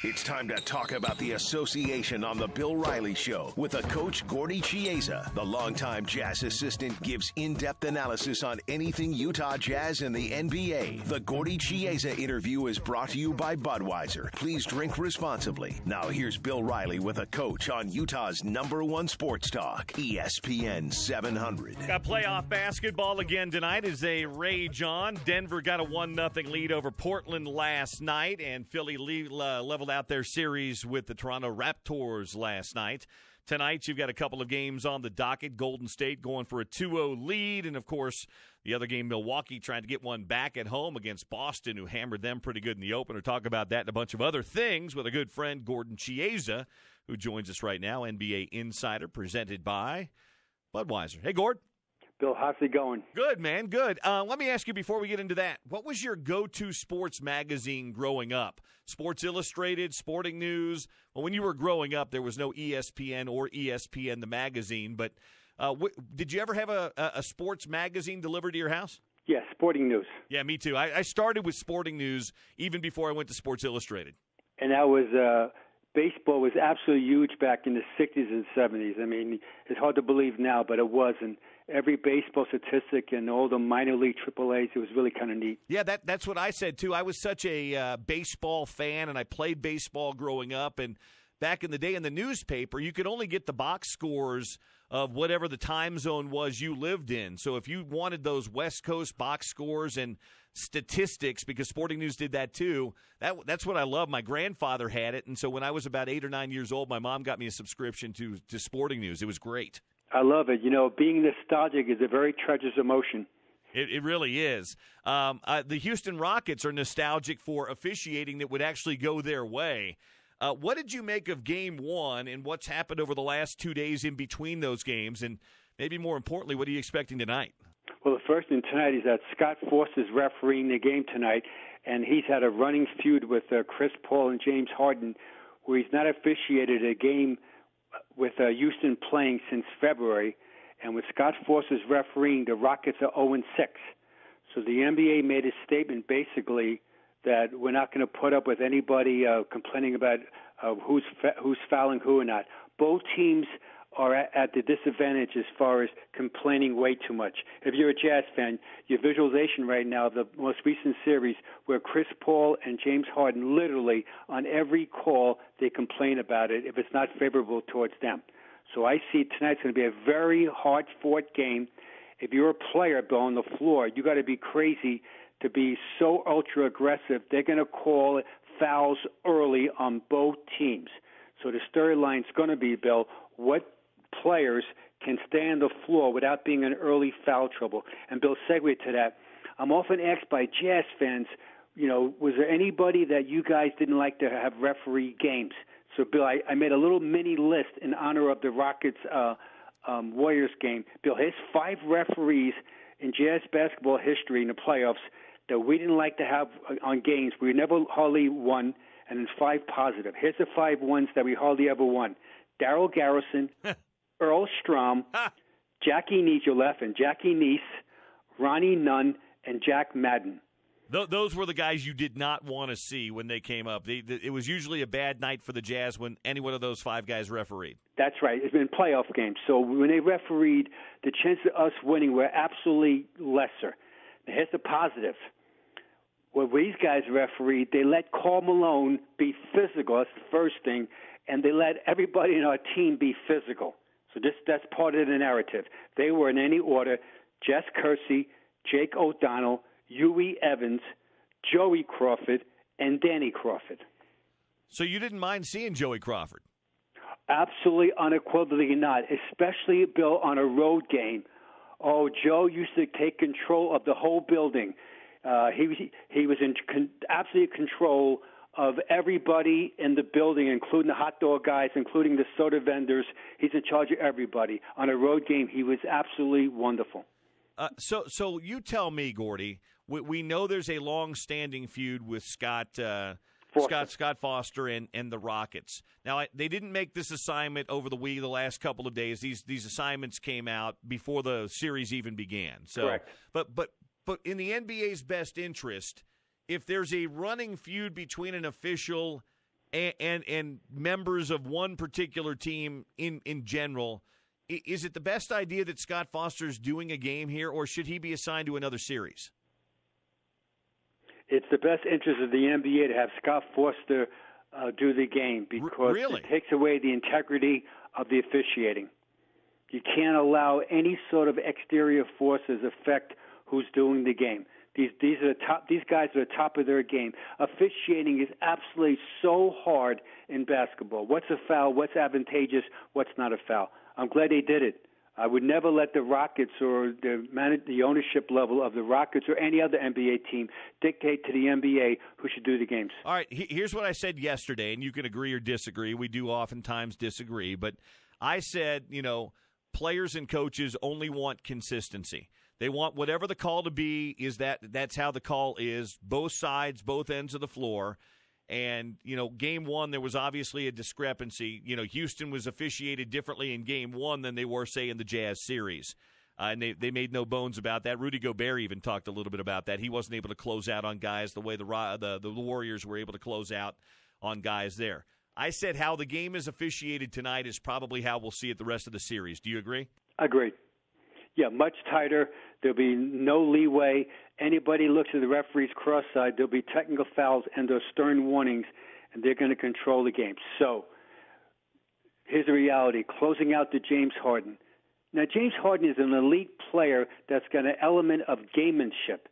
It's time to talk about the association on the Bill Riley Show with a coach, Gordy Chiesa. The longtime Jazz assistant gives in-depth analysis on anything Utah Jazz and the NBA. The Gordy Chiesa interview is brought to you by Budweiser. Please drink responsibly. Now here's Bill Riley with a coach on Utah's #1 sports talk, ESPN 700. Got playoff basketball again tonight as they rage on. Denver got a 1-0 lead over Portland last night, and Philly leveled out their series with the Toronto Raptors last night. Tonight, you've got a couple of games on the docket. Golden State going for a 2-0 lead. And, of course, the other game, Milwaukee trying to get one back at home against Boston, who hammered them pretty good in the opener. Talk about that and a bunch of other things with a good friend, Gordon Chiesa, who joins us right now, NBA Insider, presented by Budweiser. Hey, Gord. Bill, how's it going? Good, man, good. Let me ask you before we get into that, what was your go-to sports magazine growing up? Sports Illustrated, Sporting News? Well, when you were growing up, there was no ESPN or ESPN, the magazine, but did you ever have a sports magazine delivered to your house? Yeah, Sporting News. Yeah, me too. I started with Sporting News even before I went to Sports Illustrated. And that was baseball was absolutely huge back in the 60s and 70s. I mean, it's hard to believe now, but it was. And every baseball statistic and all the minor league AAAs, it was really kind of neat. Yeah, that's what I said, too. I was such a baseball fan, and I played baseball growing up. And back in the day in the newspaper, you could only get the box scores of whatever the time zone was you lived in. So if you wanted those West Coast box scores and statistics, because Sporting News did that too, that's what I love. My grandfather had it, and so when I was about 8 or 9 years old, my mom got me a subscription to Sporting News. It was great. I love it. You know, being nostalgic is a very treacherous emotion. It really is. The Houston Rockets are nostalgic for officiating that would actually go their way. What did you make of Game 1 and what's happened over the last 2 days in between those games? And maybe more importantly, what are you expecting tonight? Well, the first thing tonight is that Scott Foster's refereeing the game tonight, and he's had a running feud with Chris Paul and James Harden, where he's not officiated a game with Houston playing since February. And with Scott Foster's refereeing, the Rockets are 0-6. So the NBA made a statement basically that we're not going to put up with anybody complaining about who's fouling who or not. Both teams are at the disadvantage as far as complaining way too much. If you're a Jazz fan, your visualization right now of the most recent series where Chris Paul and James Harden literally on every call they complain about it if it's not favorable towards them. So I see tonight's going to be a very hard-fought game. If you're a player, Bill, on the floor, you got to be crazy to be so ultra-aggressive. They're going to call fouls early on both teams. So the storyline's going to be, Bill, what players can stay on the floor without being in early foul trouble. And, Bill, segue to that. I'm often asked by Jazz fans, you know, was there anybody that you guys didn't like to have referee games? So, Bill, I made a little mini list in honor of the Rockets Warriors game. Bill, here's 5 referees in Jazz basketball history in the playoffs that we didn't like to have on games. We never hardly won, and then 5 positive. Here's the 5 ones that we hardly ever won. Darryl Garrison, Earl Strom, Jackie Neese, you're laughing, Jackie Neese, Ronnie Nunn, and Jack Madden. Those were the guys you did not want to see when they came up. It was usually a bad night for the Jazz when any one of those 5 guys refereed. That's right. It's been playoff games. So when they refereed, the chances of us winning were absolutely lesser. Now, here's the positive. When these guys refereed, they let Karl Malone be physical. That's the first thing. And they let everybody in our team be physical. So that's part of the narrative. They were in any order: Jess Kersey, Jake O'Donnell, Huey Evans, Joey Crawford, and Danny Crawford. So you didn't mind seeing Joey Crawford? Absolutely, unequivocally not, especially, Bill, on a road game. Oh, Joe used to take control of the whole building. He was in absolute control of everybody in the building, including the hot dog guys, including the soda vendors. He's in charge of everybody. On a road game, he was absolutely wonderful. So you tell me, Gordy, we know there's a long-standing feud with Scott Foster and the Rockets. Now, they didn't make this assignment over the last couple of days. These assignments came out before the series even began. So, correct. But in the NBA's best interest, if there's a running feud between an official and members of one particular team in general, is it the best idea that Scott Foster's doing a game here, or should he be assigned to another series? It's the best interest of the NBA to have Scott Foster do the game because really? It takes away the integrity of the officiating. You can't allow any sort of exterior forces affect who's doing the game. These guys are the top of their game. Officiating is absolutely so hard in basketball. What's a foul? What's advantageous? What's not a foul? I'm glad they did it. I would never let the Rockets or the ownership level of the Rockets or any other NBA team dictate to the NBA who should do the games. All right, here's what I said yesterday, and you can agree or disagree. We do oftentimes disagree, but I said, players and coaches only want consistency. They want whatever the call to be is that's how the call is, both sides, both ends of the floor. And, game one, there was obviously a discrepancy. Houston was officiated differently in game one than they were, say, in the Jazz series. And they made no bones about that. Rudy Gobert even talked a little bit about that. He wasn't able to close out on guys the way the Warriors were able to close out on guys there. I said how the game is officiated tonight is probably how we'll see it the rest of the series. Do you agree? Agreed. Yeah, much tighter. There'll be no leeway. Anybody looks at the referee's cross-side, there'll be technical fouls and those stern warnings, and they're going to control the game. So here's the reality. Closing out to James Harden. Now, James Harden is an elite player that's got an element of gamemanship.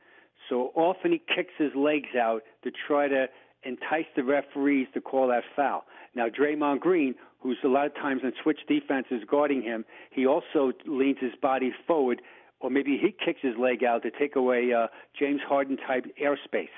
So often he kicks his legs out to try to entice the referees to call that foul. Now, Draymond Green, who's a lot of times in switch defenses guarding him, he also leans his body forward, or maybe he kicks his leg out to take away James Harden-type airspace.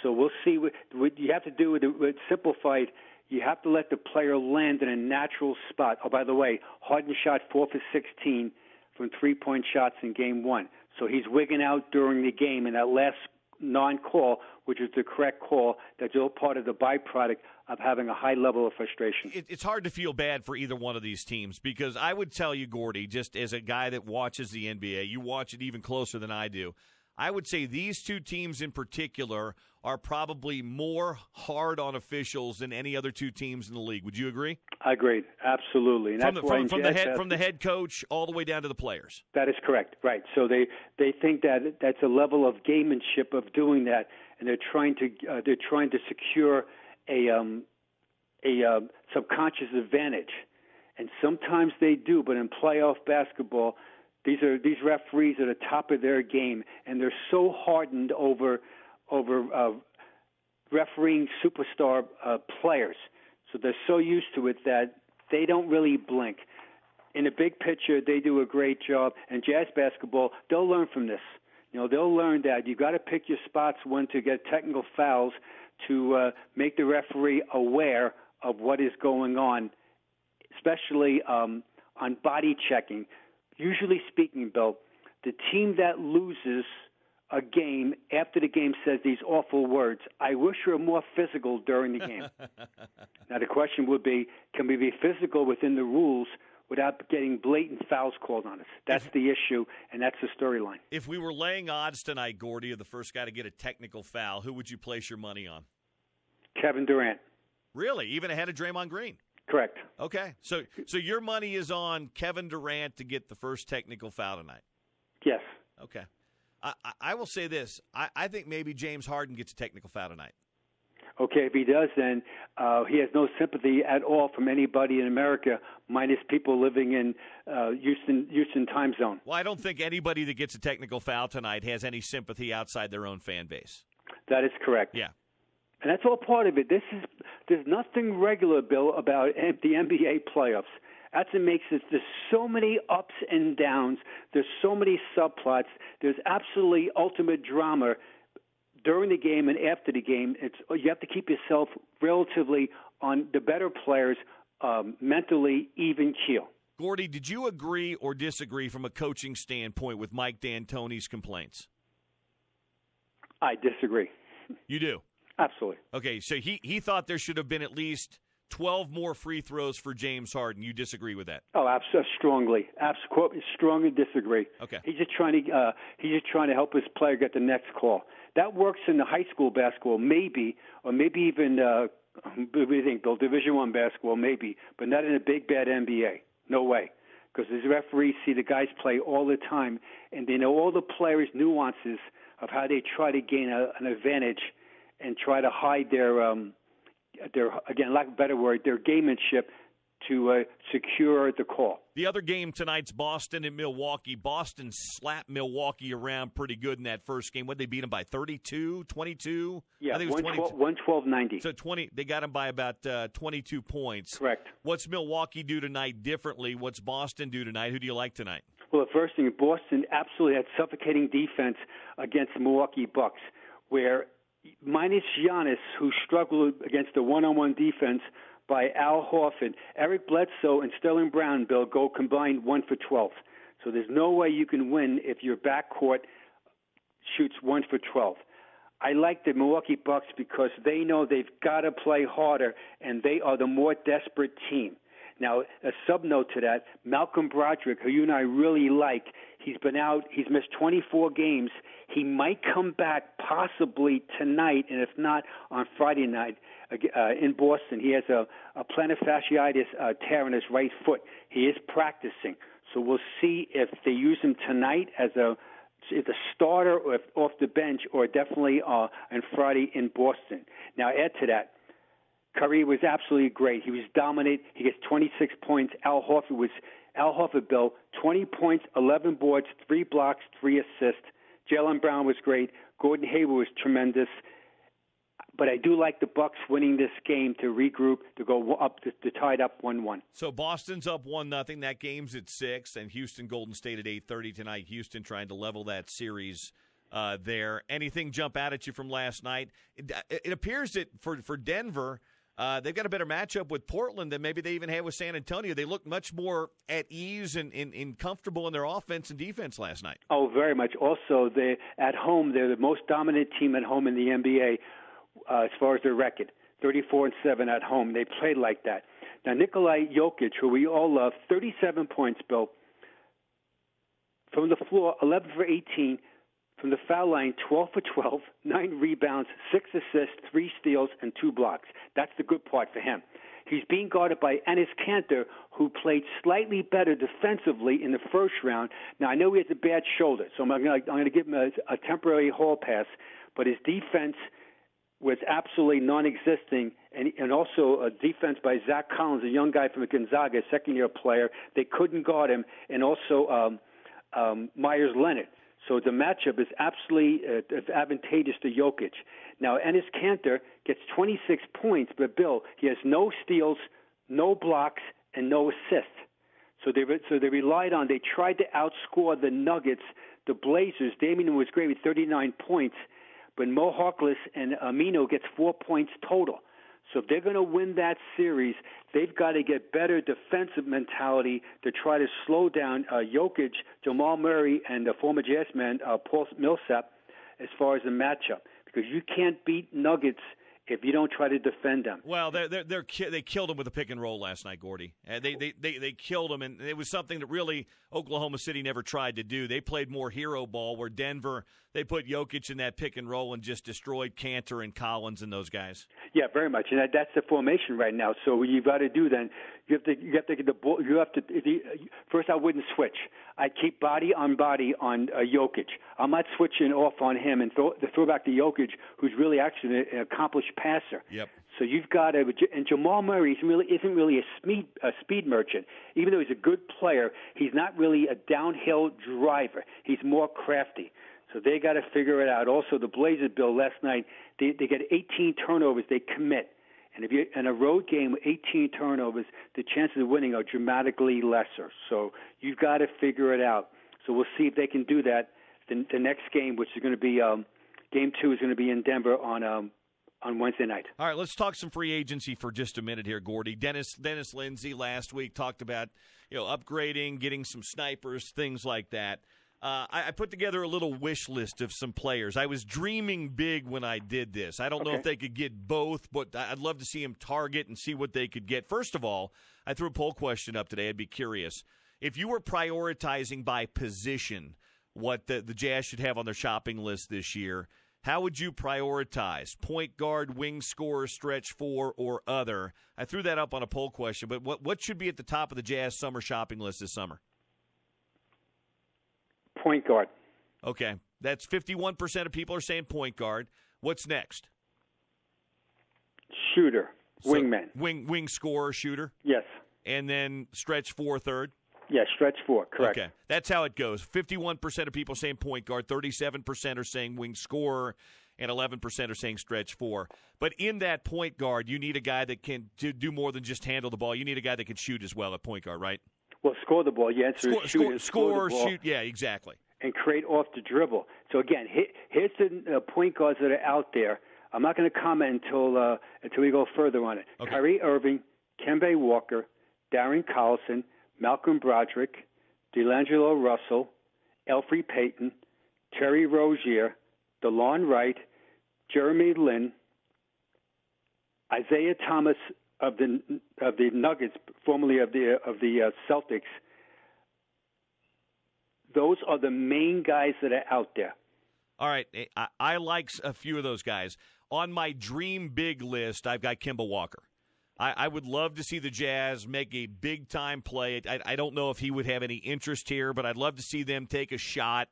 So we'll see. What you have to do with simplified, you have to let the player land in a natural spot. Oh, by the way, Harden shot 4 for 16 from three-point shots in game one. So he's wigging out during the game in that last non-call, which is the correct call. That's all part of the byproduct of having a high level of frustration. It's hard to feel bad for either one of these teams because I would tell you, Gordy, just as a guy that watches the NBA, you watch it even closer than I do, I would say these two teams in particular are probably more hard on officials than any other two teams in the league. Would you agree? I agree, absolutely. And from the head coach all the way down to the players. That is correct, right. So they think that that's a level of gamemanship of doing that, and they're trying to secure a subconscious advantage. And sometimes they do, but in playoff basketball, these referees are the top of their game, and they're so hardened over refereeing superstar players. So they're so used to it that they don't really blink. In the big picture, they do a great job. And Jazz basketball, they'll learn from this. They'll learn that you got to pick your spots when to get technical fouls to make the referee aware of what is going on, especially on body checking. Usually speaking, Bill, the team that loses a game after the game says these awful words, I wish we were more physical during the game. Now, the question would be, can we be physical within the rules without getting blatant fouls called on us? That's the issue, and that's the storyline. If we were laying odds tonight, Gordy, of the first guy to get a technical foul, who would you place your money on? Kevin Durant. Really? Even ahead of Draymond Green? Correct. Okay. So your money is on Kevin Durant to get the first technical foul tonight? Yes. Okay. I will say this. I think maybe James Harden gets a technical foul tonight. Okay, if he does, then he has no sympathy at all from anybody in America, minus people living in Houston time zone. Well, I don't think anybody that gets a technical foul tonight has any sympathy outside their own fan base. That is correct. Yeah. And that's all part of it. There's nothing regular, Bill, about the NBA playoffs. That's what makes it. There's so many ups and downs. There's so many subplots. There's absolutely ultimate drama during the game and after the game. You have to keep yourself relatively on the better players, mentally even keel. Gordy, did you agree or disagree from a coaching standpoint with Mike D'Antoni's complaints? I disagree. You do? Absolutely. Okay, so he thought there should have been at least 12 more free throws for James Harden. You disagree with that? Oh, absolutely, strongly disagree. Okay. He's just trying to help his player get the next call. That works in the high school basketball, maybe, or maybe even What do you think, Bill? Division I basketball, maybe, but not in a big, bad NBA. No way. Because these referees see the guys play all the time, and they know all the players' nuances of how they try to gain an advantage and try to hide their again, lack of a better word, their gamemanship to secure the call. The other game tonight's Boston and Milwaukee. Boston slapped Milwaukee around pretty good in that first game. What, they beat them by 32, 22? Yeah, I think it was 112-90. So they got them by about 22 points. Correct. What's Milwaukee do tonight differently? What's Boston do tonight? Who do you like tonight? Well, the first thing, Boston absolutely had suffocating defense against the Milwaukee Bucks, where minus Giannis, who struggled against the one-on-one defense by Al Horford, Eric Bledsoe and Sterling Brown, Bill, go combined 1 for 12. So there's no way you can win if your backcourt shoots 1 for 12. I like the Milwaukee Bucks because they know they've got to play harder, and they are the more desperate team. Now, a sub-note to that, Malcolm Broderick, who you and I really like, he's been out, he's missed 24 games. He might come back possibly tonight, and if not, on Friday night in Boston. He has a plantar fasciitis tear in his right foot. He is practicing. So we'll see if they use him tonight as a starter or if off the bench, or definitely on Friday in Boston. Now, add to that, Curry was absolutely great. He was dominant. He gets 26 points. Al Horford, Bill, 20 points, 11 boards, 3 blocks, 3 assists. Jaylen Brown was great. Gordon Hayward was tremendous. But I do like the Bucks winning this game to regroup, to go up to tie it up 1-1. So Boston's up 1-0. That game's at 6, and Houston Golden State at 8:30 tonight. Houston trying to level that series there. Anything jump out at you from last night? It appears that for Denver, they've got a better matchup with Portland than maybe they even had with San Antonio. They looked much more at ease and comfortable in their offense and defense last night. Oh, very much. Also, at home, they're the most dominant team at home in the NBA as far as their record, 34-7 at home. They played like that. Now, Nikola Jokic, who we all love, 37 points, Bill. From the floor, 11 for 18. From the foul line, 12 for 12, 9 rebounds, 6 assists, 3 steals, and 2 blocks. That's the good part for him. He's being guarded by Enes Kanter, who played slightly better defensively in the first round. Now, I know he has a bad shoulder, so I'm going to give him a temporary hall pass, but his defense was absolutely non-existing, and also a defense by Zach Collins, a young guy from Gonzaga, a second-year player. They couldn't guard him, and also Myers Leonard. So the matchup is absolutely advantageous to Jokic. Now, Enes Kanter gets 26 points, but, Bill, he has no steals, no blocks, and no assists. So they relied on, they tried to outscore the Nuggets, the Blazers. Damian was great with 39 points, but Mo Harkless and Amino gets 4 points total. So if they're going to win that series, they've got to get better defensive mentality to try to slow down Jokic, Jamal Murray, and the former Jazz man Paul Millsap as far as the matchup, because you can't beat Nuggets if you don't try to defend them. Well, they killed him with a pick and roll last night, Gordy. They killed him, and it was something that really Oklahoma City never tried to do. They played more hero ball, where Denver, they put Jokic in that pick and roll and just destroyed Kanter and Collins and those guys. Yeah, very much, and that's the formation right now. So what you've got to do then, you have to get the ball. First, I wouldn't switch. I keep body on Jokic. I'm not switching off on him and throw back to Jokic, who's really actually an accomplished passer. Yep. So you've got to, and Jamal Murray isn't really a speed merchant. Even though he's a good player, he's not really a downhill driver. He's more crafty. So they got to figure it out. Also, the Blazers, Bill, last night, they get 18 turnovers. They commit. And if you're in a road game with 18 turnovers, the chances of winning are dramatically lesser. So you've got to figure it out. So we'll see if they can do that. The next game, which is going to be Game 2, is going to be in Denver on Wednesday night. All right, let's talk some free agency for just a minute here, Gordy. Dennis Lindsey last week talked about upgrading, getting some snipers, things like that. I put together a little wish list of some players. I was dreaming big when I did this. I don't know if they could get both, but I'd love to see them target and see what they could get. First of all, I threw a poll question up today. I'd be curious. If you were prioritizing by position what the Jazz should have on their shopping list this year, how would you prioritize point guard, wing scorer, stretch four, or other? I threw that up on a poll question, but what should be at the top of the Jazz summer shopping list this summer? Point guard. Okay, that's 51% of people are saying point guard. What's next? Shooter. So, Wingman. Wing scorer, shooter? Yes. And then stretch four, third? Yeah, stretch four, correct. Okay, that's how it goes. 51% of people saying point guard, 37% are saying wing scorer, and 11% are saying stretch four. But in that point guard, you need a guy that can do more than just handle the ball. You need a guy that can shoot as well at point guard, right? Well, score the ball. Your answer is shoot. Score, the ball shoot. Yeah, exactly. And create off the dribble. So, again, here's the point guards that are out there. I'm not going to comment until we go further on it. Okay. Kyrie Irving, Kemba Walker, Darren Collison, Malcolm Broderick, D'Angelo Russell, Elfrid Payton, Terry Rozier, DeLon Wright, Jeremy Lin, Isaiah Thomas of the Nuggets, formerly of the Celtics. Those are the main guys that are out there. All right, I like a few of those guys. On my dream big list, I've got Kemba Walker. I would love to see the Jazz make a big-time play. I don't know if he would have any interest here, but I'd love to see them take a shot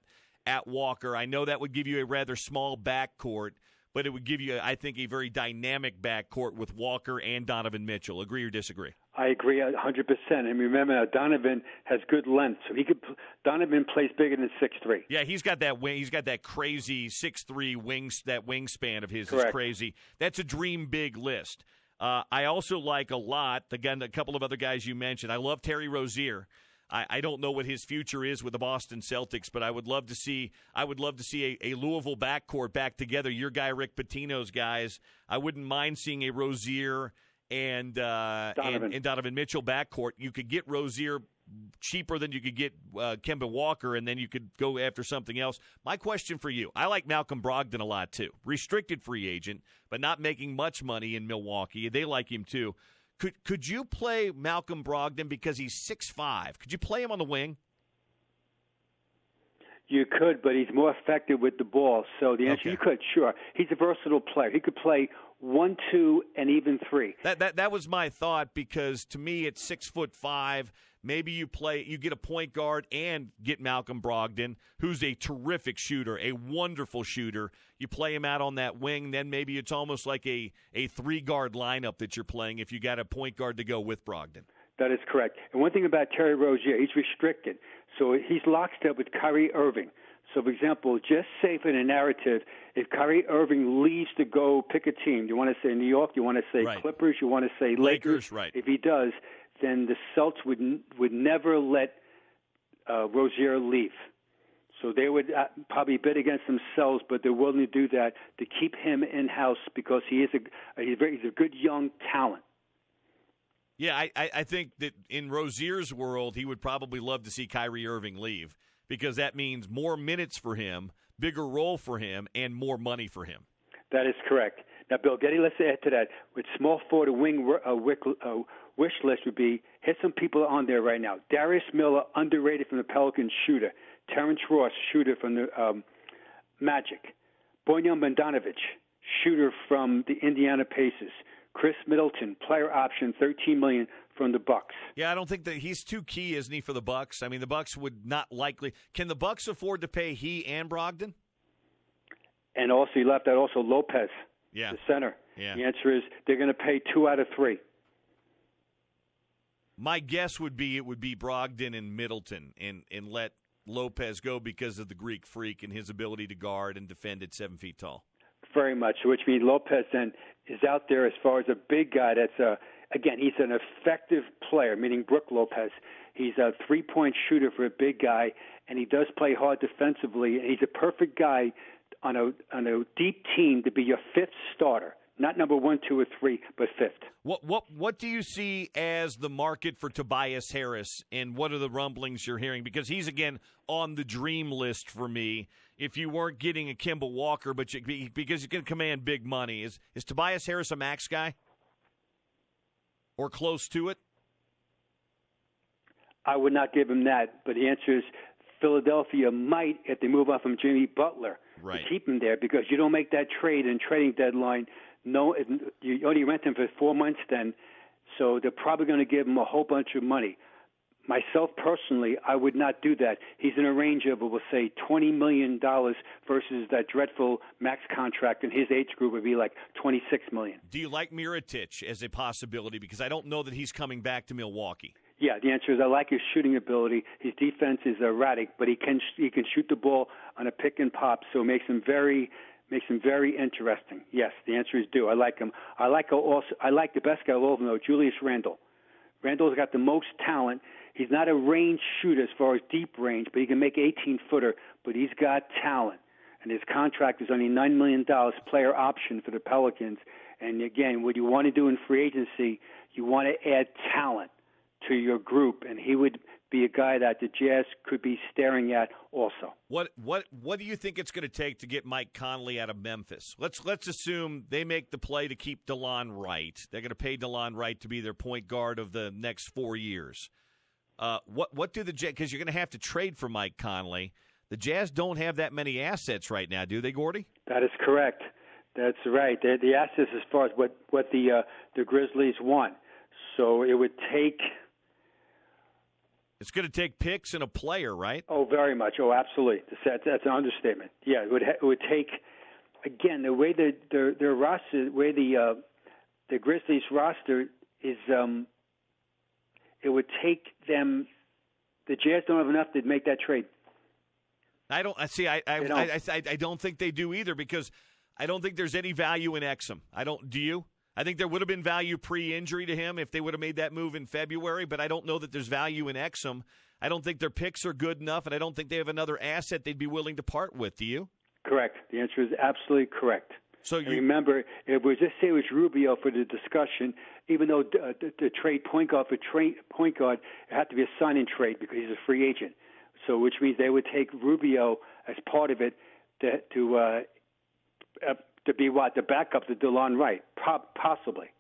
at Walker. I know that would give you a rather small backcourt, but it would give you, I think, a very dynamic backcourt with Walker and Donovan Mitchell. Agree or disagree? I agree 100%. And remember, Donovan has good length, so Donovan plays bigger than 6'3". Yeah, he's got that wing. He's got that crazy 6'3" wings. That wingspan of his Correct. is crazy. That's a dream big list. I also like a lot, again, a couple of other guys you mentioned. I love Terry Rozier. I don't know what his future is with the Boston Celtics, but I would love to see a Louisville backcourt back together. Your guy Rick Pitino's guys. I wouldn't mind seeing a Rozier and Donovan Mitchell backcourt. You could get Rozier cheaper than you could get Kemba Walker, and then you could go after something else. My question for you, I like Malcolm Brogdon a lot too. Restricted free agent, but not making much money in Milwaukee. They like him too. Could you play Malcolm Brogdon because he's 6'5"? Could you play him on the wing? You could, but he's more effective with the ball. So the answer, Okay. You could, sure. He's a versatile player. He could play 1, 2, and even 3. That was my thought, because to me it's 6'5". Maybe you get a point guard and get Malcolm Brogdon, who's a terrific shooter, a wonderful shooter. You play him out on that wing, then maybe it's almost like a 3-guard lineup that you're playing if you got a point guard to go with Brogdon. That is correct. And one thing about Terry Rozier, he's restricted. So he's lockstep with Kyrie Irving. So, for example, just say for the narrative, if Kyrie Irving leaves to go pick a team, you want to say New York, you want to say Right. Clippers, you want to say Lakers. Right. If he does, then the Celtics would never let Rozier leave. So they would probably bid against themselves, but they're willing to do that to keep him in-house because he's a good young talent. Yeah, I think that in Rozier's world, he would probably love to see Kyrie Irving leave, because that means more minutes for him, bigger role for him, and more money for him. That is correct. Now, Bill Getty, let's add to that. With small forward wing wish list would be, here's some people on there right now. Darius Miller, underrated from the Pelicans, shooter. Terrence Ross, shooter from the Magic. Bojan Bogdanovic, shooter from the Indiana Pacers. Chris Middleton, player option, $13 million from the Bucks. Yeah, I don't think that he's too key, isn't he, for the Bucks? I mean, the Bucks would not likely. Can the Bucks afford to pay he and Brogdon? And also, you left out also Lopez, Yeah. the center. Yeah. The answer is they're going to pay 2 out of 3. My guess would be it would be Brogdon and Middleton, and let Lopez go because of the Greek freak and his ability to guard and defend at 7 feet tall. Very much, which means Lopez then is out there as far as a big guy that's again, he's an effective player, meaning Brook Lopez. He's a 3-point shooter for a big guy, and he does play hard defensively. And he's a perfect guy on a deep team to be your 5th starter, not number 1, 2, or 3, but 5th. What do you see as the market for Tobias Harris, and what are the rumblings you're hearing? Because he's, again, on the dream list for me. If you weren't getting a Kemba Walker, because you can command big money, is Tobias Harris a max guy or close to it? I would not give him that, but the answer is Philadelphia might, if they move on from Jimmy Butler, Right. to keep him there because you don't make that trade and trading deadline. No, you only rent him for 4 months then, so they're probably going to give him a whole bunch of money. Myself personally, I would not do that. He's in a range of, we'll say, $20 million versus that dreadful max contract in his age group would be like $26 million. Do you like Mirotic as a possibility? Because I don't know that he's coming back to Milwaukee. Yeah, the answer is I like his shooting ability. His defense is erratic, but he can shoot the ball on a pick and pop, so it makes him very interesting. Yes, the answer is do. I like him. I like the best guy of all of them, though, Julius Randle. Randle's got the most talent. He's not a range shooter as far as deep range, but he can make 18-footer, but he's got talent. And his contract is only $9 million player option for the Pelicans. And, again, what you want to do in free agency, you want to add talent to your group, and he would be a guy that the Jazz could be staring at also. What do you think it's going to take to get Mike Conley out of Memphis? Let's assume they make the play to keep DeLon Wright. They're going to pay DeLon Wright to be their point guard of the next 4 years. What do the Jazz, because you're going to have to trade for Mike Conley. The Jazz don't have that many assets right now, do they, Gordy? That is correct. That's right. The assets as far as what the Grizzlies want. So it would take. It's going to take picks and a player, right? Oh, very much. Oh, absolutely. That's an understatement. Yeah, it would take. Again, the way their roster, the way the Grizzlies roster is. It would take them. The Jazz don't have enough to make that trade. I don't. See. I don't think they do either because I don't think there's any value in Exum. Do you? I think there would have been value pre-injury to him if they would have made that move in February, but I don't know that there's value in Exum. I don't think their picks are good enough, and I don't think they have another asset they'd be willing to part with. Do you? Correct. The answer is absolutely correct. So remember, it was just say it was Rubio for the discussion. Even though the trade point guard for point guard, it had to be a sign-in trade because he's a free agent. So which means they would take Rubio as part of it to be what? The backup to DeLon Wright, possibly.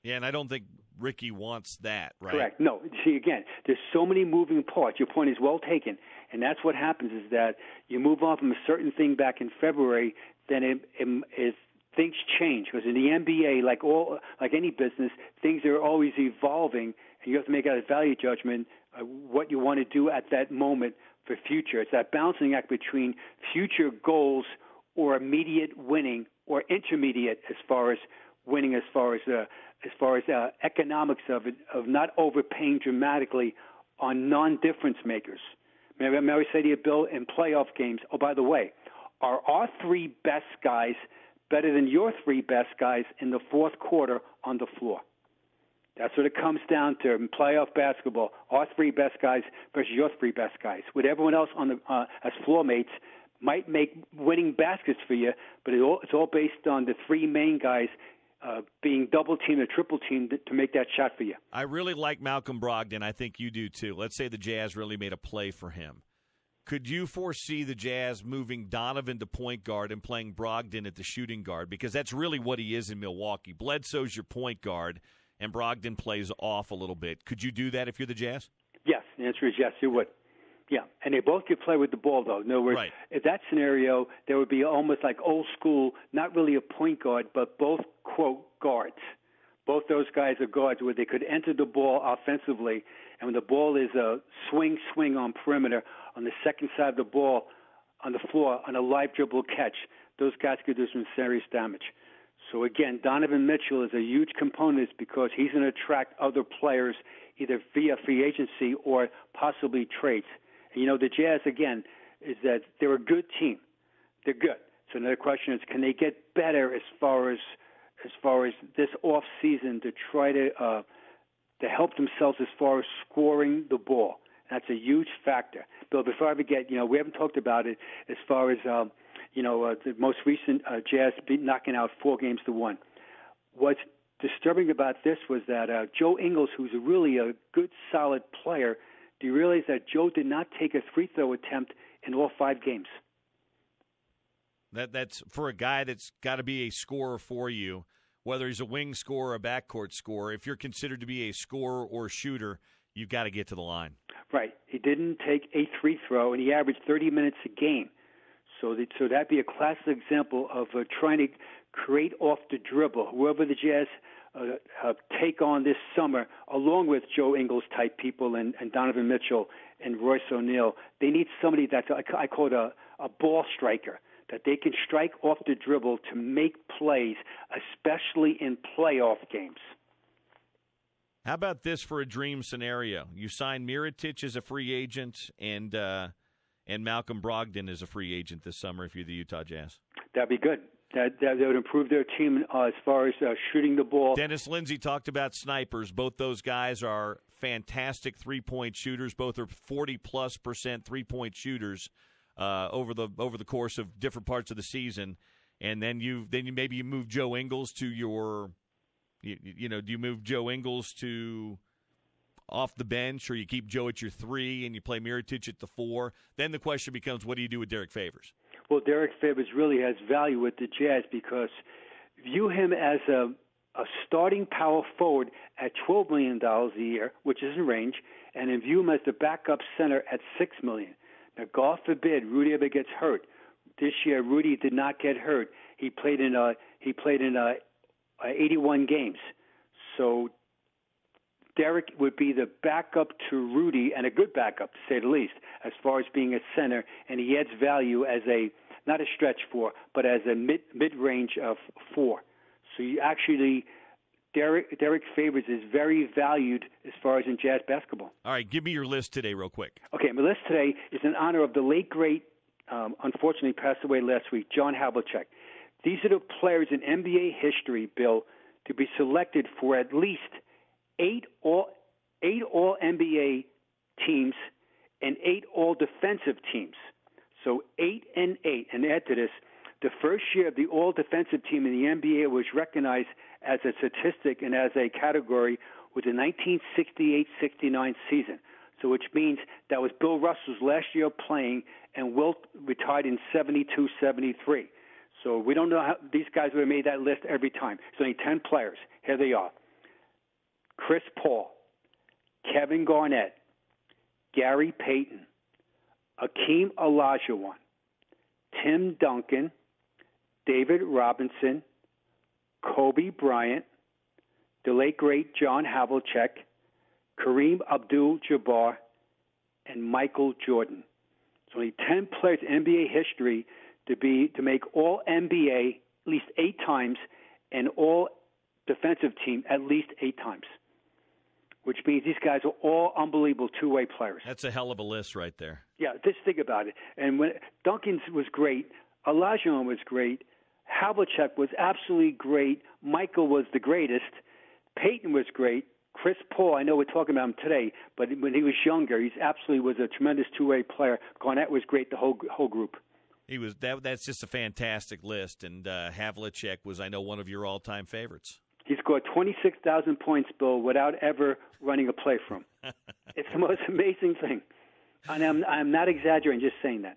Yeah, and I don't think Ricky wants that, right? Correct. No. See, again, there's so many moving parts. Your point is well taken, and that's what happens is that you move on from a certain thing back in February, then it things change because in the NBA, like any business, things are always evolving, and you have to make a value judgment what you want to do at that moment for future. It's that balancing act between future goals or immediate winning or intermediate as far as winning, as far as economics of it, of not overpaying dramatically on non-difference makers. May I say to you, Bill, in playoff games, oh, by the way, are our three best guys better than your three best guys in the fourth quarter on the floor? That's what it comes down to in playoff basketball. Our three best guys versus your three best guys. With everyone else on the as floor mates might make winning baskets for you, but it's all based on the three main guys being double-teamed or triple-teamed to make that shot for you. I really like Malcolm Brogdon. I think you do too. Let's say the Jazz really made a play for him. Could you foresee the Jazz moving Donovan to point guard and playing Brogdon at the shooting guard? Because that's really what he is in Milwaukee. Bledsoe's your point guard, and Brogdon plays off a little bit. Could you do that if you're the Jazz? Yes. The answer is yes, you would. Yeah, and they both could play with the ball, though. In other words, right. In that scenario, there would be almost like old school, not really a point guard, but both, quote, guards. Both those guys are guards where they could enter the ball offensively, and when the ball is a swing on perimeter, on the second side of the ball, on the floor, on a live dribble catch, those guys could do some serious damage. So, again, Donovan Mitchell is a huge component because he's going to attract other players either via free agency or possibly trades. And, the Jazz, again, is that they're a good team. They're good. So another question is, can they get better as far as this off season to try to help themselves as far as scoring the ball? That's a huge factor. Bill, before I forget, we haven't talked about it as far as the most recent Jazz knocking out 4-1. What's disturbing about this was that Joe Ingles, who's really a good, solid player, do you realize that Joe did not take a free throw attempt in all 5 games? That's for a guy that's got to be a scorer for you, whether he's a wing scorer or a backcourt scorer. If you're considered to be a scorer or shooter, you've got to get to the line. Right. He didn't take a free throw, and he averaged 30 minutes a game. So that'd be a classic example of trying to create off the dribble. Whoever the Jazz take on this summer, along with Joe Ingles type people and Donovan Mitchell and Royce O'Neal, they need somebody that's I call it a ball striker, that they can strike off the dribble to make plays, especially in playoff games. How about this for a dream scenario? You sign Mirotic as a free agent and Malcolm Brogdon as a free agent this summer if you're the Utah Jazz. That'd be good. That would improve their team as far as shooting the ball. Dennis Lindsey talked about snipers. Both those guys are fantastic three-point shooters. Both are 40+% three-point shooters over the course of different parts of the season. And then you maybe move Joe Ingles to your, do you move Joe Ingles to off the bench, or you keep Joe at your 3 and you play Mirotic at the 4? Then the question becomes, what do you do with Derek Favors? Well, Derek Favors really has value with the Jazz because view him as a starting power forward at $12 million a year, which is in range, and then view him as the backup center at $6 million. Now, God forbid Rudy ever gets hurt. This year, Rudy did not get hurt. He played in 81 games. So Derek would be the backup to Rudy, and a good backup, to say the least, as far as being a center, and he adds value as not a stretch 4, but as a mid-range of 4. So you actually, Derek Favors is very valued as far as in Jazz basketball. All right, give me your list today real quick. Okay, my list today is in honor of the late, great, unfortunately passed away last week, John Havlicek. These are the players in NBA history, Bill, to be selected for at least 8 All-NBA teams and 8 All-Defensive teams. So 8 and 8. And add to this, the first year of the All-Defensive team in the NBA was recognized as a statistic and as a category with the 1968-69 season. So which means that was Bill Russell's last year playing, and Wilt retired in 72-73. So we don't know how these guys would have made that list every time. It's only 10 players. Here they are. Chris Paul, Kevin Garnett, Gary Payton, Akeem Olajuwon, Tim Duncan, David Robinson, Kobe Bryant, the late great John Havlicek, Kareem Abdul-Jabbar, and Michael Jordan. So only 10 players in NBA history to make all NBA at least 8 times and all defensive team at least 8 times, which means these guys are all unbelievable two-way players. That's a hell of a list right there. Yeah, just think about it. And when Duncan was great, Olajuwon was great, Havlicek was absolutely great, Michael was the greatest, Peyton was great, Chris Paul, I know we're talking about him today, but when he was younger, he absolutely was a tremendous two-way player. Garnett was great, the whole group. He was that's just a fantastic list, and Havlicek was, I know, one of your all-time favorites. He scored 26,000 points, Bill, without ever running a play from. It's the most amazing thing. And I'm not exaggerating, just saying that.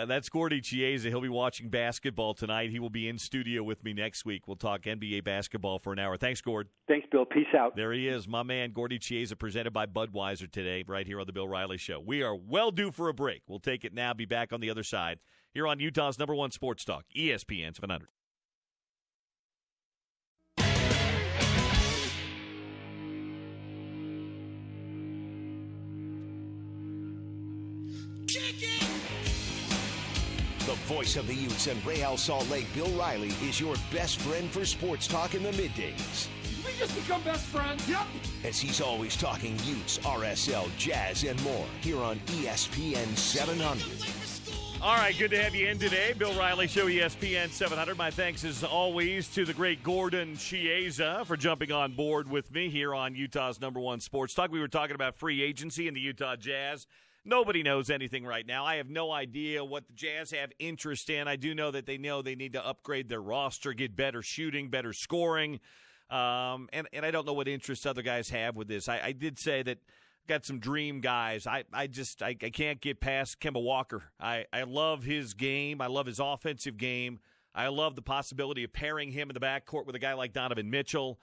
That's Gordy Chiesa. He'll be watching basketball tonight. He will be in studio with me next week. We'll talk NBA basketball for an hour. Thanks, Gord. Thanks, Bill. Peace out. There he is, my man, Gordy Chiesa, presented by Budweiser today, right here on the Bill Riley Show. We are well due for a break. We'll take it now, be back on the other side here on Utah's #1 sports talk, ESPN 700. The voice of the Utes and Real Salt Lake, Bill Riley, is your best friend for sports talk in the middays. Did we just become best friends? Yep. As he's always talking Utes, RSL, Jazz, and more here on ESPN 700. All right, good to have you in today. Bill Riley Show, ESPN 700. My thanks, as always, to the great Gordon Chiesa for jumping on board with me here on Utah's #1 sports talk. We were talking about free agency in the Utah Jazz. Nobody knows anything right now. I have no idea what the Jazz have interest in. I do know that they need to upgrade their roster, get better shooting, better scoring. And I don't know what interest other guys have with this. I did say that got some dream guys. I can't get past Kemba Walker. I love his game. I love his offensive game. I love the possibility of pairing him in the backcourt with a guy like Donovan Mitchell.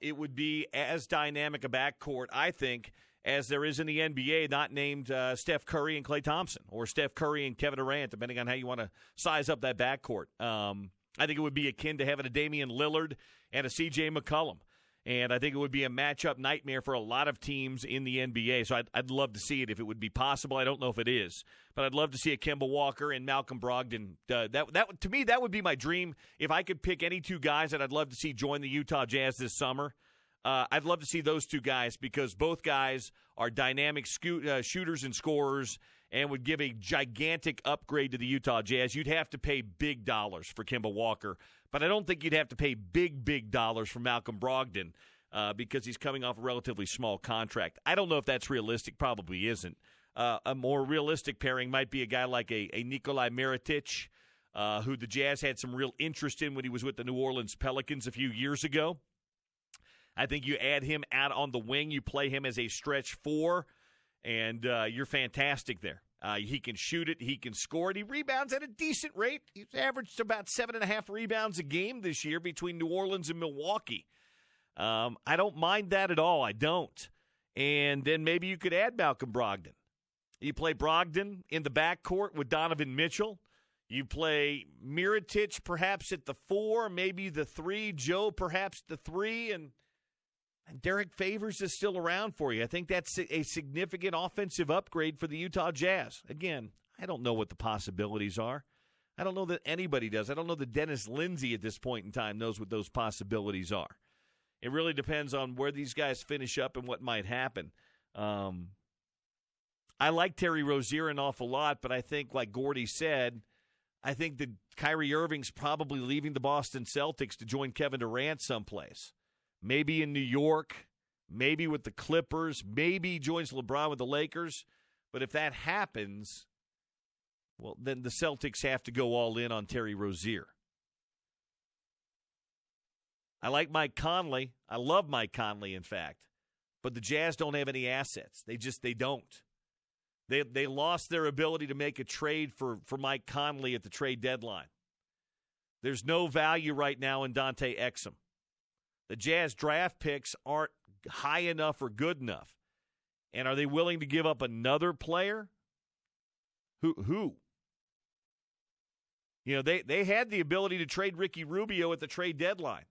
It would be as dynamic a backcourt, I think, as there is in the NBA, not named Steph Curry and Klay Thompson, or Steph Curry and Kevin Durant, depending on how you want to size up that backcourt. I think it would be akin to having a Damian Lillard and a C.J. McCollum. And I think it would be a matchup nightmare for a lot of teams in the NBA. So I'd love to see it if it would be possible. I don't know if it is. But I'd love to see a Kemba Walker and Malcolm Brogdon. That to me, that would be my dream. If I could pick any two guys that I'd love to see join the Utah Jazz this summer, I'd love to see those two guys, because both guys are dynamic shooters and scorers and would give a gigantic upgrade to the Utah Jazz. You'd have to pay big dollars for Kemba Walker, but I don't think you'd have to pay big dollars for Malcolm Brogdon because he's coming off a relatively small contract. I don't know if that's realistic. Probably isn't. A more realistic pairing might be a guy like a Nikolai Mirotic, who the Jazz had some real interest in when he was with the New Orleans Pelicans a few years ago. I think you add him out on the wing, you play him as a stretch four, and you're fantastic there. He can shoot it, he can score it, he rebounds at a decent rate. He's averaged about 7.5 rebounds a game this year between New Orleans and Milwaukee. I don't mind that at all. I don't. And then maybe you could add Malcolm Brogdon. You play Brogdon in the backcourt with Donovan Mitchell. You play Mirotic perhaps at the 4, maybe the 3, Joe perhaps the 3, and Derek Favors is still around for you. I think that's a significant offensive upgrade for the Utah Jazz. Again, I don't know what the possibilities are. I don't know that anybody does. I don't know that Dennis Lindsey at this point in time knows what those possibilities are. It really depends on where these guys finish up and what might happen. I like Terry Rozier an awful lot, but I think, like Gordy said, I think that Kyrie Irving's probably leaving the Boston Celtics to join Kevin Durant someplace. Maybe in New York, maybe with the Clippers, maybe joins LeBron with the Lakers. But if that happens, well, then the Celtics have to go all in on Terry Rozier. I like Mike Conley. I love Mike Conley, in fact. But the Jazz don't have any assets. They don't. They lost their ability to make a trade for Mike Conley at the trade deadline. There's no value right now in Dante Exum. The Jazz draft picks aren't high enough or good enough. And are they willing to give up another player? Who? You know, they had the ability to trade Ricky Rubio at the trade deadline.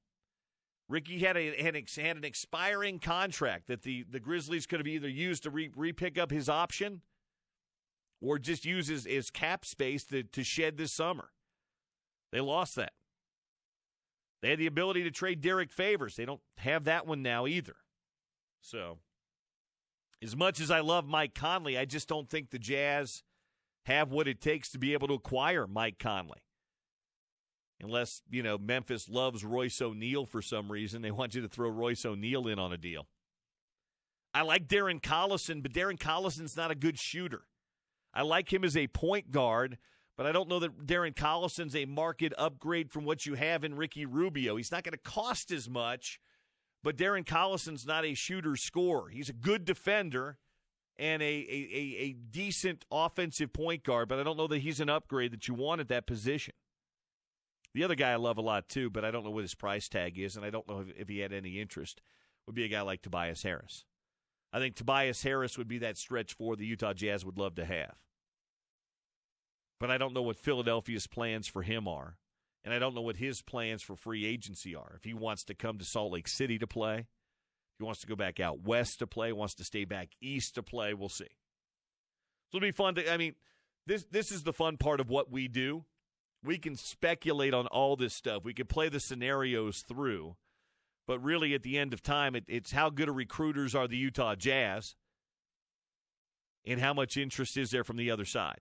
Ricky had an expiring contract that the Grizzlies could have either used to re-pick up his option or just use his cap space to shed this summer. They lost that. They had the ability to trade Derek Favors. They don't have that one now either. So, as much as I love Mike Conley, I just don't think the Jazz have what it takes to be able to acquire Mike Conley. Unless, Memphis loves Royce O'Neal for some reason. They want you to throw Royce O'Neal in on a deal. I like Darren Collison, but Darren Collison's not a good shooter. I like him as a point guard, but I don't know that Darren Collison's a market upgrade from what you have in Ricky Rubio. He's not going to cost as much, but Darren Collison's not a shooter-scorer. He's a good defender and a decent offensive point guard, but I don't know that he's an upgrade that you want at that position. The other guy I love a lot, too, but I don't know what his price tag is, and I don't know if he had any interest, would be a guy like Tobias Harris. I think Tobias Harris would be that stretch four the Utah Jazz would love to have. But I don't know what Philadelphia's plans for him are, and I don't know what his plans for free agency are. If he wants to come to Salt Lake City to play, if he wants to go back out west to play, wants to stay back east to play, we'll see. So it'll be fun this is the fun part of what we do. We can speculate on all this stuff. We can play the scenarios through. But really, at the end of time, it's how good of recruiters are the Utah Jazz and how much interest is there from the other side.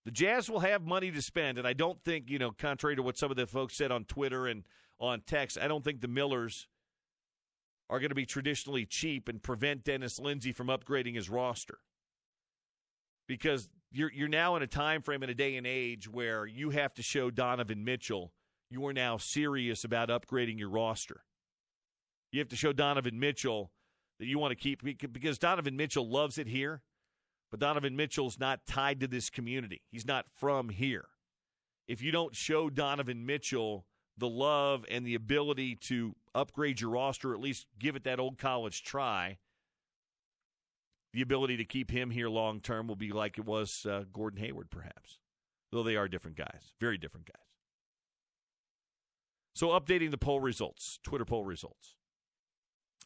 The Jazz will have money to spend, and I don't think, contrary to what some of the folks said on Twitter and on text, I don't think the Millers are going to be traditionally cheap and prevent Dennis Lindsey from upgrading his roster. Because you're now in a time frame in a day and age where you have to show Donovan Mitchell you are now serious about upgrading your roster. You have to show Donovan Mitchell that you want to keep, because Donovan Mitchell loves it here, but Donovan Mitchell's not tied to this community. He's not from here. If you don't show Donovan Mitchell the love and the ability to upgrade your roster, or at least give it that old college try, the ability to keep him here long term will be like it was Gordon Hayward, perhaps. Though they are different guys, very different guys. So updating the poll results, Twitter poll results.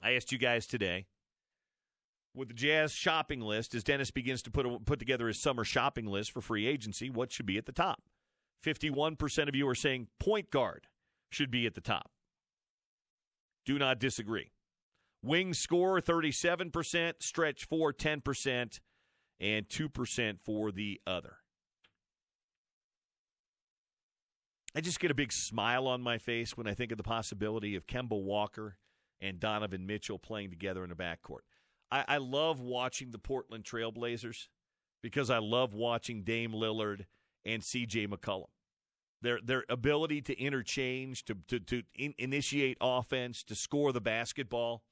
I asked you guys today, with the Jazz shopping list, as Dennis begins to put together his summer shopping list for free agency, what should be at the top? 51% of you are saying point guard should be at the top. Do not disagree. Wing scorer, 37%, stretch 4, 10%, and 2% for the other. I just get a big smile on my face when I think of the possibility of Kemba Walker and Donovan Mitchell playing together in the backcourt. I love watching the Portland Trail Blazers because I love watching Dame Lillard and C.J. McCollum. Their ability to interchange, to initiate offense, to score the basketball,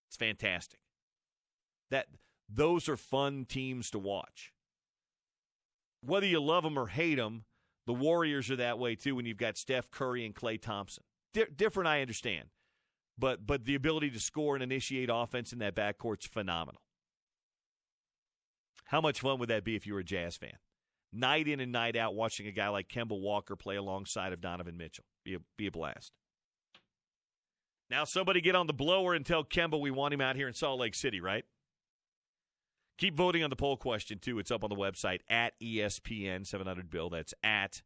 it's fantastic. Those are fun teams to watch. Whether you love them or hate them, the Warriors are that way too when you've got Steph Curry and Klay Thompson. Different, I understand. But the ability to score and initiate offense in that backcourt's phenomenal. How much fun would that be if you were a Jazz fan? Night in and night out watching a guy like Kemba Walker play alongside of Donovan Mitchell. Be a blast. Now somebody get on the blower and tell Kemba we want him out here in Salt Lake City, right? Keep voting on the poll question, too. It's up on the website at ESPN 700Bill. That's at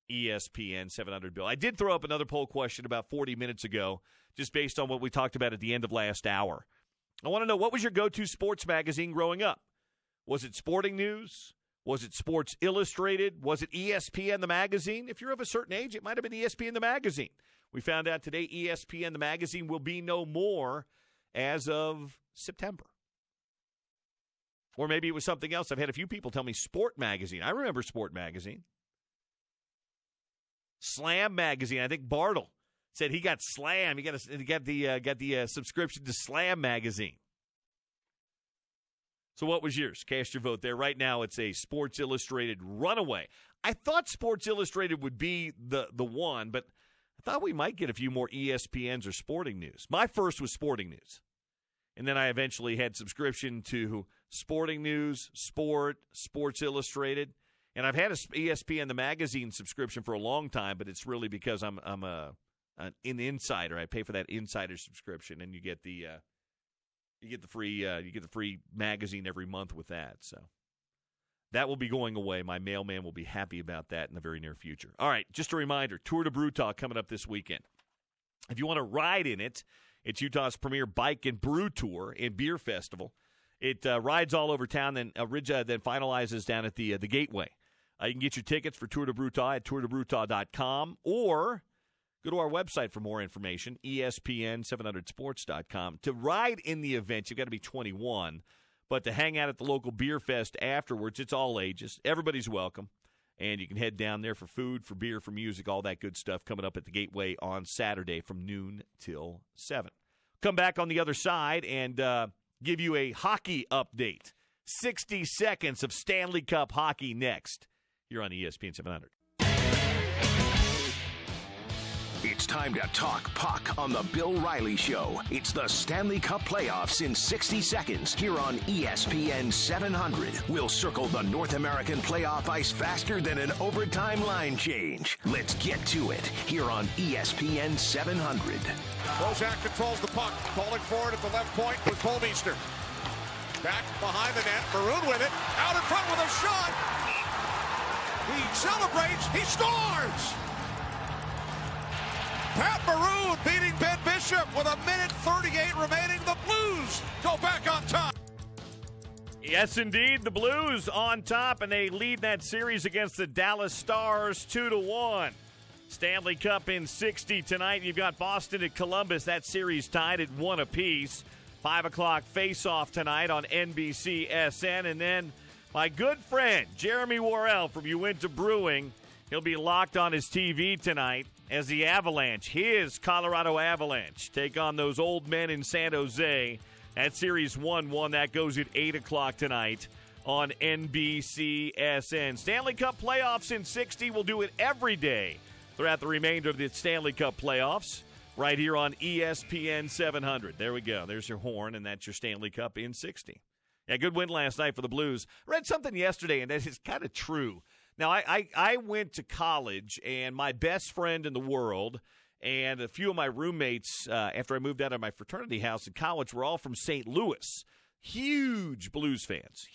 ESPN 700Bill. I did throw up another poll question about 40 minutes ago, just based on what we talked about at the end of last hour. I want to know, what was your go-to sports magazine growing up? Was it Sporting News? Was it Sports Illustrated? Was it ESPN the magazine? If you're of a certain age, it might have been ESPN the magazine. We found out today ESPN the magazine will be no more as of September. Or maybe it was something else. I've had a few people tell me Sport Magazine. I remember Sport Magazine. Slam Magazine. I think Bartle said he got Slam. He got the subscription to Slam Magazine. So what was yours? Cast your vote there. Right now it's a Sports Illustrated runaway. I thought Sports Illustrated would be the one, but I thought we might get a few more ESPNs or Sporting News. My first was Sporting News. And then I eventually had subscription to Sporting News, Sports Illustrated. And I've had an ESPN the magazine subscription for a long time, but it's really because I'm an insider. I pay for that insider subscription, and you get the free magazine every month with that. So that will be going away. My mailman will be happy about that in the very near future. All right, just a reminder, Tour de Brutaw coming up this weekend. If you want to ride in it, it's Utah's premier bike and brew tour and beer festival. It rides all over town, then finalizes down at the Gateway. You can get your tickets for Tour de Brutaw at tourdebrutaw.com or go to our website for more information, ESPN700sports.com. To ride in the event, you've got to be 21, but to hang out at the local beer fest afterwards, it's all ages. Everybody's welcome, and you can head down there for food, for beer, for music, all that good stuff coming up at the Gateway on Saturday from noon till 7. Come back on the other side and give you a hockey update. 60 seconds of Stanley Cup hockey next here on ESPN 700. It's time to talk puck on the Bill Riley Show. It's the Stanley Cup playoffs in 60 seconds here on ESPN 700. We'll circle the North American playoff ice faster than an overtime line change. Let's get to it here on ESPN 700. Bozak controls the puck, calling for it at the left point with Colmeister. Back behind the net, Maroon with it, out in front with a shot. He celebrates, he scores! Pat Maroon beating Ben Bishop with 1:38 remaining. The Blues go back on top. Yes, indeed, the Blues on top, and they lead that series against the Dallas Stars 2-1. Stanley Cup in 60 tonight. You've got Boston at Columbus. That series tied at 1 apiece. 5 o'clock face-off tonight on NBCSN. And then my good friend, Jeremy Worrell from Uinta Brewing, he'll be locked on his TV tonight as the Avalanche, his Colorado Avalanche, take on those old men in San Jose. That series 1-1. That goes at 8 o'clock tonight on NBCSN. Stanley Cup playoffs in 60. We'll do it every day throughout the remainder of the Stanley Cup playoffs right here on ESPN 700. There we go. There's your horn, and that's your Stanley Cup in 60. Yeah, good win last night for the Blues. Read something yesterday, and that is kind of true. Now, I went to college, and my best friend in the world and a few of my roommates, after I moved out of my fraternity house in college, were all from St. Louis. Huge Blues fans.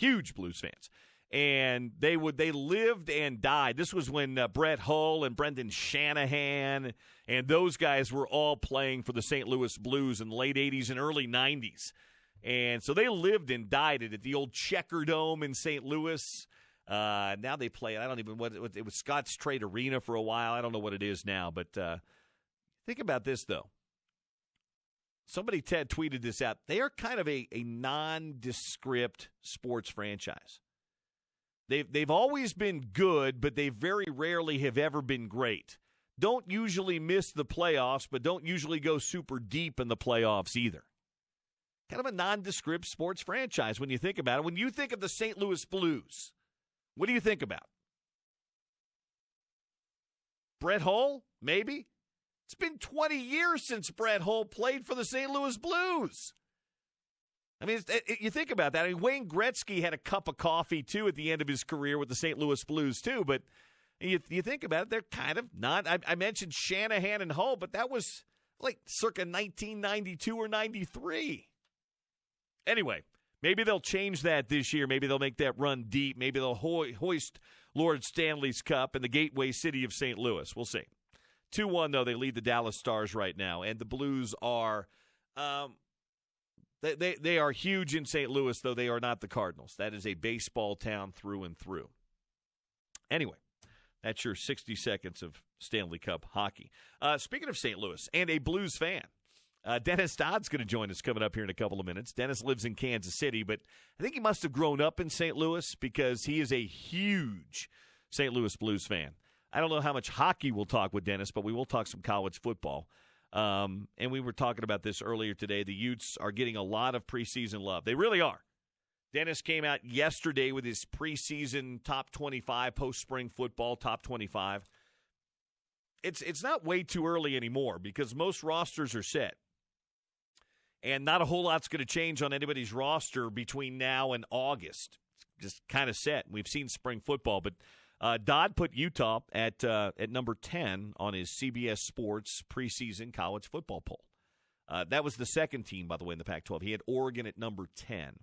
And they lived and died. This was when Brett Hull and Brendan Shanahan and those guys were all playing for the St. Louis Blues in the late 80s and early 90s. And so they lived and died at the old Checker Dome in St. Louis. Now they play, I don't even, it was Scott Strait Arena for a while. I don't know what it is now, but think about this, though. Somebody, Ted, tweeted this out. They are kind of a nondescript sports franchise. They've always been good, but they very rarely have ever been great. Don't usually miss the playoffs, but don't usually go super deep in the playoffs either. Kind of a nondescript sports franchise when you think about it. When you think of the St. Louis Blues, what do you think about? Brett Hull, maybe? It's been 20 years since Brett Hull played for the St. Louis Blues. I mean, you think about that. I mean, Wayne Gretzky had a cup of coffee, too, at the end of his career with the St. Louis Blues, too. But you think about it, they're kind of not. I mentioned Shanahan and Hull, but that was like circa 1992 or 93. Anyway, maybe they'll change that this year. Maybe they'll make that run deep. Maybe they'll hoist Lord Stanley's Cup in the gateway city of St. Louis. We'll see. 2-1, though, they lead the Dallas Stars right now, and the Blues are they are huge in St. Louis, though they are not the Cardinals. That is a baseball town through and through. Anyway, that's your 60 seconds of Stanley Cup hockey. Speaking of St. Louis and a Blues fan, Dennis Dodd's going to join us coming up here in a couple of minutes. Dennis lives in Kansas City, but I think he must have grown up in St. Louis because he is a huge St. Louis Blues fan. I don't know how much hockey we'll talk with Dennis, but we will talk some college football. And we were talking about this earlier today. The Utes are getting a lot of preseason love. They really are. Dennis came out yesterday with his preseason top 25, post-spring football top 25. It's not way too early anymore because most rosters are set. And not a whole lot's going to change on anybody's roster between now and August. It's just kind of set. We've seen spring football, but Dodd put Utah at number 10 on his CBS Sports preseason college football poll. That was the second team, by the way, in the Pac-12. He had Oregon at number 10.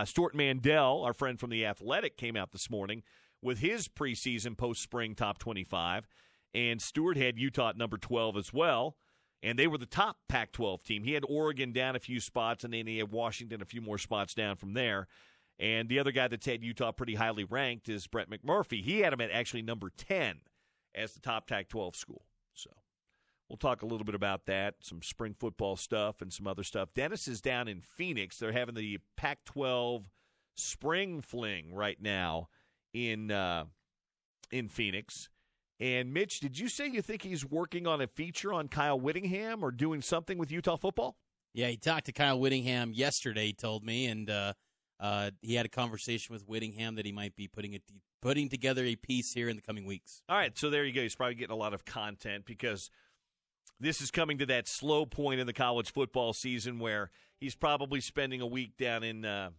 Stuart Mandel, our friend from The Athletic, came out this morning with his preseason post-spring top 25, and Stuart had Utah at number 12 as well, and they were the top Pac-12 team. He had Oregon down a few spots, and then he had Washington a few more spots down from there. And the other guy that's had Utah pretty highly ranked is Brett McMurphy. He had him at actually number 10 as the top Pac-12 school. So we'll talk a little bit about that, some spring football stuff and some other stuff. Dennis is down in Phoenix. They're having the Pac-12 spring fling right now in Phoenix. And, Mitch, did you say you think he's working on a feature on Kyle Whittingham or doing something with Utah football? Yeah, he talked to Kyle Whittingham yesterday, he told me, and he had a conversation with Whittingham that he might be putting together a piece here in the coming weeks. All right, so there you go. He's probably getting a lot of content because this is coming to that slow point in the college football season where he's probably spending a week down in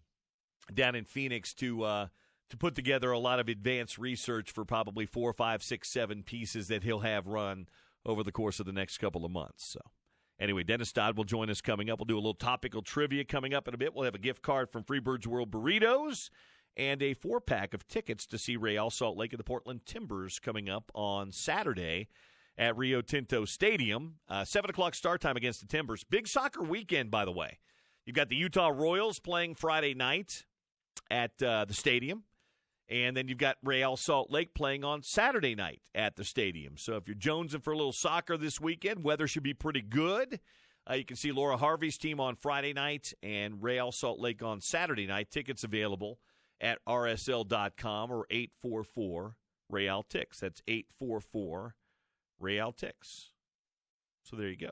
Phoenix to put together a lot of advanced research for probably 4, 5, 6, 7 pieces that he'll have run over the course of the next couple of months. So anyway, Dennis Dodd will join us coming up. We'll do a little topical trivia coming up in a bit. We'll have a gift card from Freebird's World Burritos and a 4-pack of tickets to see Real Salt Lake and the Portland Timbers coming up on Saturday at Rio Tinto Stadium. 7 o'clock start time against the Timbers. Big soccer weekend, by the way. You've got the Utah Royals playing Friday night at the stadium. And then you've got Real Salt Lake playing on Saturday night at the stadium. So if you're jonesing for a little soccer this weekend, weather should be pretty good. You can see Laura Harvey's team on Friday night and Real Salt Lake on Saturday night. Tickets available at rsl.com or 844-REAL-TIX. That's 844-REAL-TIX. So there you go.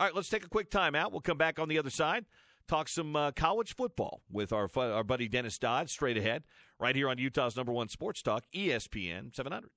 All right, let's take a quick timeout. We'll come back on the other side. Talk some college football with our buddy Dennis Dodd straight ahead right here on Utah's #1 sports talk, ESPN 700.